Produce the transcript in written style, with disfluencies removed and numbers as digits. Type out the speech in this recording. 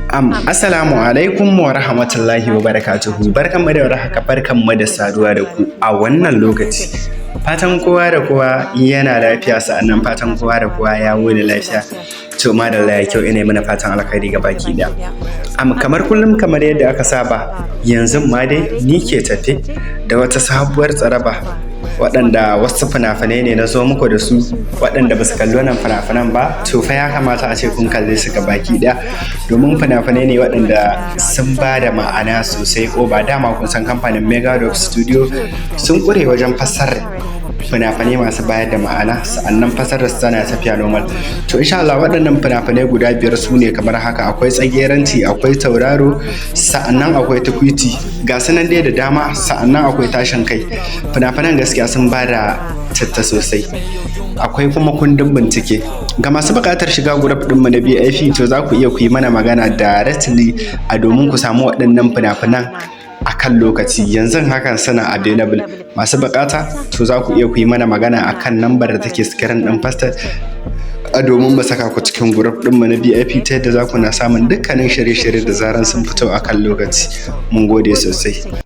Assalamu alaikum wa rahmatullahi wa barakatuhu. Barkanmu da warhaka, barkanmu da saduwa da ku a wannan lokaci. Fatan kowa da kowa yana lafiya, sa'annan fatan kowa da kowa ya wuni lafiya. To madalla ya kyau, ina mana fatan alkhairi ga baki ɗaya. Kamar kullum, kamar yadda aka saba, yanzu ma dai ni ke tafe da wata sabuwar tsaraba, waɗanda wasu fina-finai ne na zo muku da su, waɗanda ba su kalli wannan fina-finan ba, to fa ya kamata a ce kun kalle su ga baki ɗaya, domin fina-finai ne waɗanda sun ba da ma'ana sosai. Ba dama kun san kamfanin Megadog Studio sun ƙure wajen fassarar fina-finai masu bayar da ma'ana, sa'annan fassarar su tana tafiya normal. To insha Allah waɗannan fina-finai guda 5 su ne kamar haka: akwai Tsageranci, akwai Tauraro, sa'annan akwai Tukwiti, ga su nan dai da dama, sa'annan akwai Tashin Kai. Fina-finan gaskiya sun ba da citta sosai. Akwai kuma Kundin Bincike. Ga masu buƙatar shiga group ɗinmu na VIP, to za ku iya ku yi mana magana directly a domin ku samu waɗannan fina-finan a kan lokaci. Yanzu hakan suna available. Masu buƙata, to za ku iya ku yi mana magana a kan lambar da take screen ɗin Fassarar a domin mu saka ku cikin group ɗinmu na VIP, ta yadda za ku na samun dukkanin shirye-shirye da zaran sun fito a kan lokaci. Mun gode sosai.